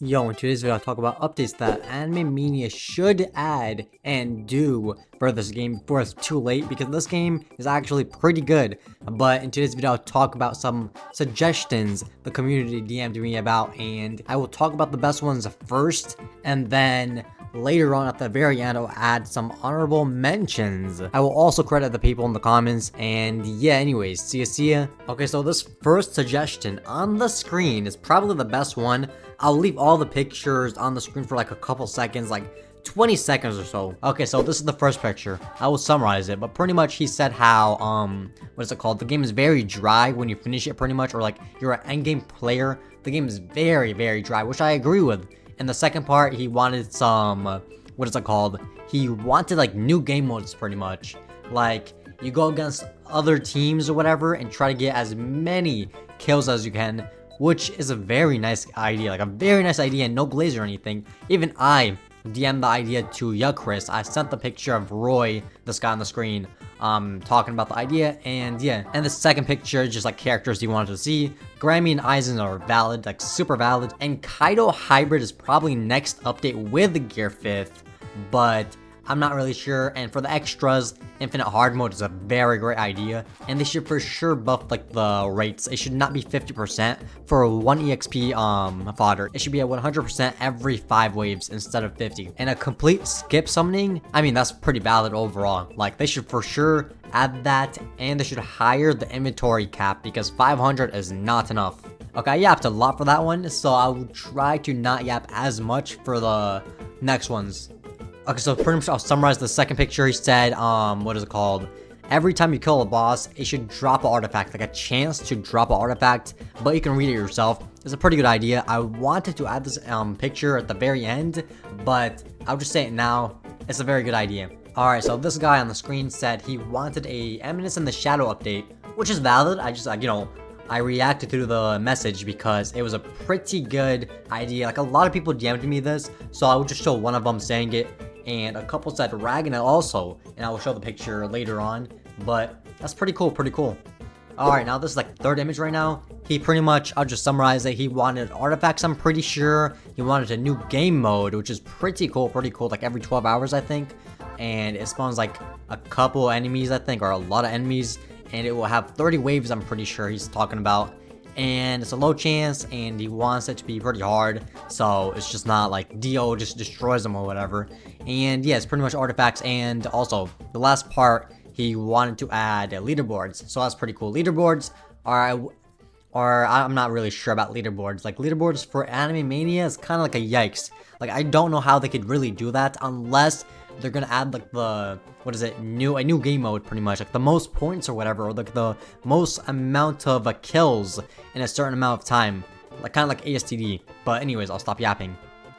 Yo, in today's video, I'll talk about updates that Anime Mania should add and do for this game before it's too late, because this game is actually pretty good. But in today's video, I'll talk about some suggestions the community DM'd me about, and I will talk about the best ones first, and then later on at the very end, I'll add some honorable mentions. I will also credit the people in the comments, and yeah, anyways, see ya. Okay, so this first suggestion on the screen is probably the best one. I'll leave all the pictures on the screen for like a couple seconds, like 20 seconds or so. Okay, so this is the first picture. I will summarize it, but pretty much he said how, what is it called? The game is very dry when you finish it pretty much, or like you're an endgame player. The game is very, very dry, which I agree with. In the second part, he wanted some, what is it called? He wanted like new game modes pretty much. Like, you go against other teams or whatever and try to get as many kills as you can, which is a very nice idea, like a very nice idea, and no glaze or anything. Even I DM'd the idea to Chris. I sent the picture of Roy, this guy on the screen, talking about the idea, and yeah. And the second picture is just like characters you wanted to see. Grammy and Aizen are valid, like super valid. And Kaido Hybrid is probably next update with Gear 5th, but I'm not really sure. And for the extras, Infinite Hard Mode is a very great idea, and they should for sure buff like the rates. It should not be 50% for 1 EXP fodder. It should be at 100% every 5 waves instead of 50. And a complete skip summoning, I mean, that's pretty valid overall. Like, they should for sure add that, and they should higher the inventory cap, because 500 is not enough. Okay, I yapped a lot for that one, so I will try to not yap as much for the next ones. Okay, so pretty much I'll summarize the second picture. He said, what is it called? Every time you kill a boss, it should drop an artifact, like a chance to drop an artifact, but you can read it yourself. It's a pretty good idea. I wanted to add this picture at the very end, but I'll just say it now. It's a very good idea. Alright, so this guy on the screen said he wanted a Eminence in the Shadow update, which is valid. I just, I reacted to the message because it was a pretty good idea. Like, a lot of people DM'd me this, so I will just show one of them saying it. And a couple said Ragnar also, and I will show the picture later on, but that's pretty cool, Alright, now this is like third image right now. He pretty much, I'll just summarize it, he wanted artifacts, I'm pretty sure. He wanted a new game mode, which is pretty cool, like every 12 hours, I think. And it spawns like a couple enemies, I think, or a lot of enemies, and it will have 30 waves, I'm pretty sure he's talking about. And it's a low chance, and he wants it to be pretty hard, so it's just not like Dio just destroys them or whatever. And yeah, it's pretty much artifacts. And also the last part, he wanted to add leaderboards, so that's pretty cool. Leaderboards are I'm not really sure about leaderboards. Like, leaderboards for Anime Mania is kind of like a yikes. Like, I don't know how they could really do that unless they're gonna add like the, what is it, a new game mode, pretty much, like the most points or whatever, or like the most amount of kills in a certain amount of time, like kind of like ASTD. But anyways, I'll stop yapping.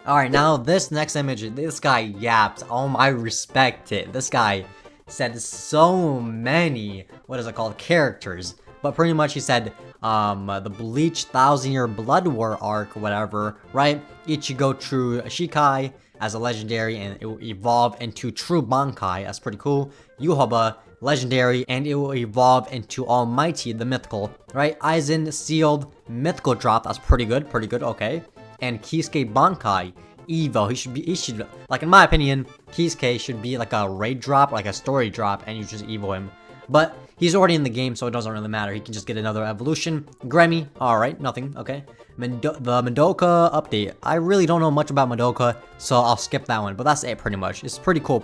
Alright, now this next image, this guy yapped. Oh, I respect it. This guy said so many, what is it called, characters. But pretty much he said, the Bleach 1000-Year Blood War arc, whatever, right? Ichigo True Shikai as a legendary, and it will evolve into True Bankai. That's pretty cool. Yuhoba, legendary, and it will evolve into Almighty, the mythical, right? Aizen, sealed, mythical drop. That's pretty good, okay. And Kisuke Bankai, Evo. He should, like, in my opinion, Kisuke should be like a raid drop, like a story drop, and you just Evo him. But he's already in the game, so it doesn't really matter. He can just get another evolution. Grammy, alright, nothing, okay. The Madoka update. I really don't know much about Madoka, so I'll skip that one, but that's it pretty much. It's pretty cool,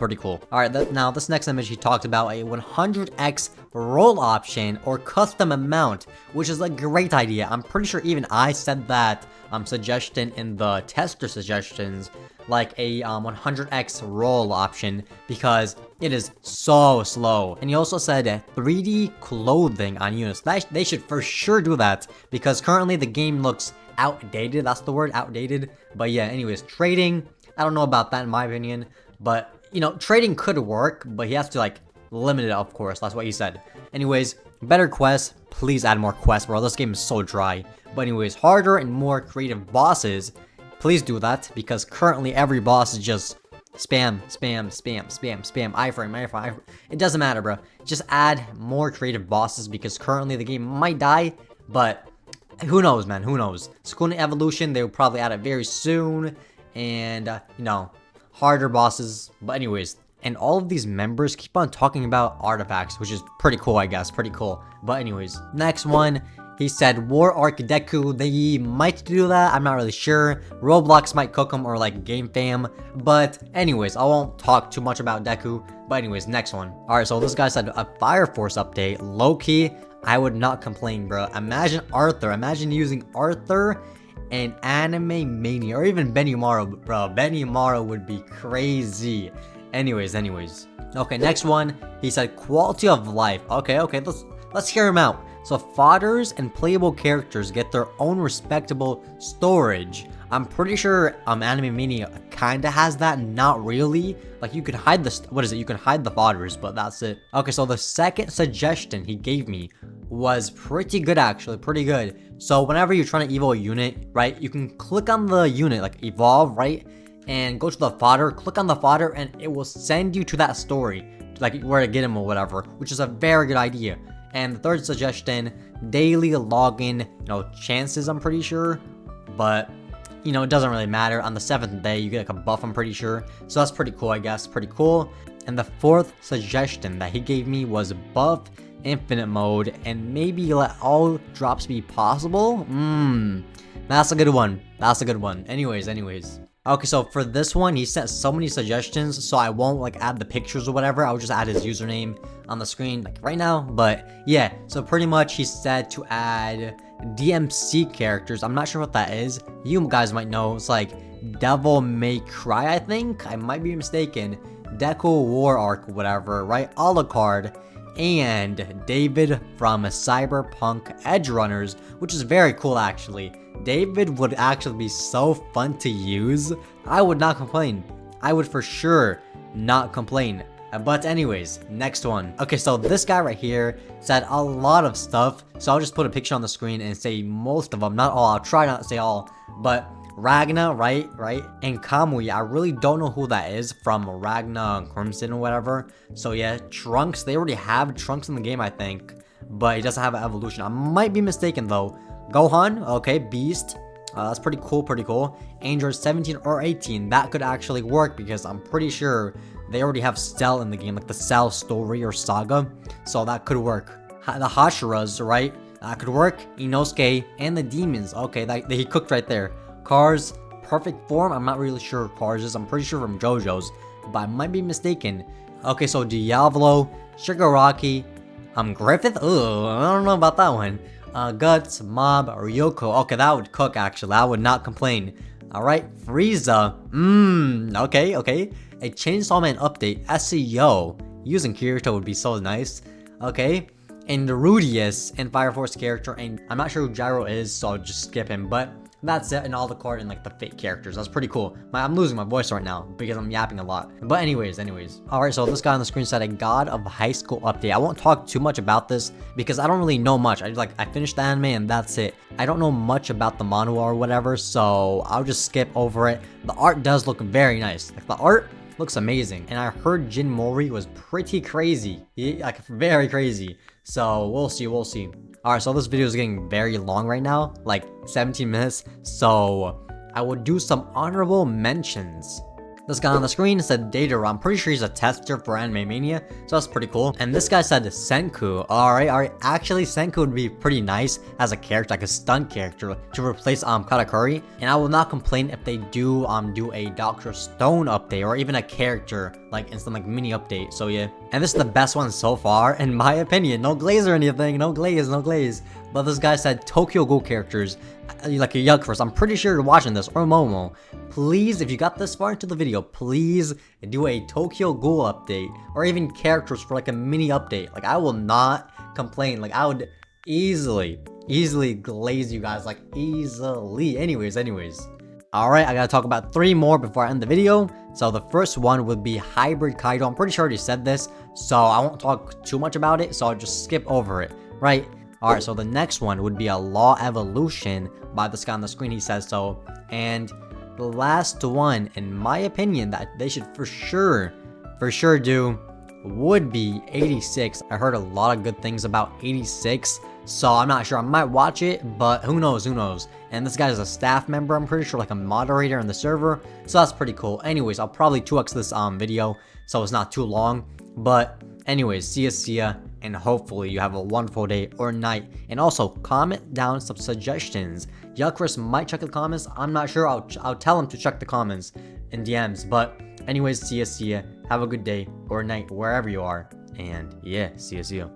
Alright, now this next image, he talked about a 100x roll option or custom amount, which is a great idea. I'm pretty sure even I said that suggestion in the tester suggestions, like a 100x roll option, because it is so slow. And he also said 3D clothing on units. They should for sure do that, because currently the game looks outdated. That's the word, outdated. But yeah, anyways, trading, I don't know about that in my opinion, but you know, trading could work, but he has to like limit it, of course. That's what he said. Anyways, better quests. Please add more quests, bro. This game is so dry. But anyways, harder and more creative bosses. Please do that, because currently every boss is just spam, iframe. It doesn't matter, bro. Just add more creative bosses, because currently the game might die, but who knows, man, who knows? Sukuna Evolution, they will probably add it very soon, and, you know, harder bosses, but anyways. And all of these members keep on talking about artifacts, which is pretty cool, I guess, pretty cool. But anyways, next one, he said War Arc Deku, they might do that, I'm not really sure. Roblox might cook them, or like Game Fam. But anyways, I won't talk too much about Deku. But anyways, next one. Alright, so this guy said a Fire Force update. Low-key, I would not complain, bro. Imagine Arthur, imagine using Arthur and Anime Mania, or even Benimaru, bro. Benimaru would be crazy. Anyways. Okay, next one. He said quality of life. Okay, let's hear him out. So fodders and playable characters get their own respectable storage. I'm pretty sure Anime Mania kinda has that, not really. Like you could hide you can hide the fodders, but that's it. Okay, so the second suggestion he gave me was pretty good, actually, pretty good. So whenever you're trying to evolve a unit, right, you can click on the unit, like evolve, right, and go to the fodder, click on the fodder, and it will send you to that story, like where to get him or whatever, which is a very good idea. And the third suggestion, daily login, you know, chances, I'm pretty sure, but you know, it doesn't really matter. On the 7th day, you get like a buff, I'm pretty sure. So that's pretty cool, I guess, pretty cool. And the fourth suggestion that he gave me was buff infinite mode and maybe let all drops be possible. That's a good one. That's a good one. Anyways. Okay, so for this one, he sent so many suggestions, so I won't like add the pictures or whatever. I'll just add his username on the screen like right now. But yeah, so pretty much he said to add DMC characters. I'm not sure what that is. You guys might know. It's like Devil May Cry, I think. I might be mistaken. Deku War Arc, whatever, right? Alucard, and David from Cyberpunk Edge Runners, which is very cool, actually. David would actually be so fun to use. I would not complain. I would for sure not complain. But anyways, next one. Okay, so this guy right here said a lot of stuff. So I'll just put a picture on the screen and say most of them. Not all. I'll try not to say all. But Ragna, right? And Kamui, I really don't know who that is from Ragna Crimson or whatever. So yeah, Trunks. They already have Trunks in the game, I think. But he doesn't have an evolution. I might be mistaken, though. Gohan, okay, Beast, that's pretty cool, Android 17 or 18, that could actually work because I'm pretty sure they already have Cell in the game, like the Cell story or saga, so that could work. The Hashiras, right, that could work, Inosuke, and the Demons, okay, that he cooked right there. Cars, perfect form, I'm not really sure who Cars is, I'm pretty sure from JoJo's, but I might be mistaken. Okay, so Diavolo, Shigaraki, Griffith, ugh, I don't know about that one. Guts, Mob, Ryoko. Okay, that would cook, actually. I would not complain. Alright, Frieza. Okay. A Chainsaw Man update, SEO. Using Kirito would be so nice. Okay. And the Rudius and Fire Force character. And I'm not sure who Gyro is, so I'll just skip him. But that's it. And all the card and like the fake characters. That's pretty cool. I'm losing my voice right now because I'm yapping a lot. But anyways. Alright, so this guy on the screen said a God of High School update. I won't talk too much about this because I don't really know much. I finished the anime and that's it. I don't know much about the manhwa or whatever, so I'll just skip over it. The art does look very nice. Like the art looks amazing. And I heard Jin Mori was pretty crazy. Like very crazy. So we'll see. Alright, so this video is getting very long right now, like 17 minutes, so I will do some honorable mentions. This guy on the screen said Datara. I'm pretty sure he's a tester for Anime Mania, so that's pretty cool. And this guy said Senku. Alright. Actually, Senku would be pretty nice as a character, like a stunt character, to replace Katakuri. And I will not complain if they do a Dr. Stone update, or even a character, like instant like mini update. So yeah. And this is the best one so far, in my opinion. No glaze or anything. No glaze. But this guy said Tokyo Ghoul characters, like a Yugverse. I'm pretty sure you're watching this, or Momo. Please, if you got this far into the video, please do a Tokyo Ghoul update, or even characters for like a mini update. Like I will not complain. Like I would easily glaze you guys, like easily. Anyways. Alright, I gotta talk about 3 more before I end the video. So the first one would be Hybrid Kaido. I'm pretty sure I already said this, so I won't talk too much about it, so I'll just skip over it, right? Alright, so the next one would be a Law Evolution by this guy on the screen, he says so. And the last one, in my opinion, that they should for sure do would be 86. I heard a lot of good things about 86, So I'm not sure. I might watch it, but who knows? Who knows? And this guy's a staff member, I'm pretty sure, like a moderator in the server. So that's pretty cool. Anyways, I'll probably 2x this video, so it's not too long. But anyways, see ya, and hopefully you have a wonderful day or night. And also comment down some suggestions. Yeah, Chris might check the comments. I'm not sure. I'll tell him to check the comments in DMs. But anyways, see ya. Have a good day or night wherever you are. And yeah, see ya.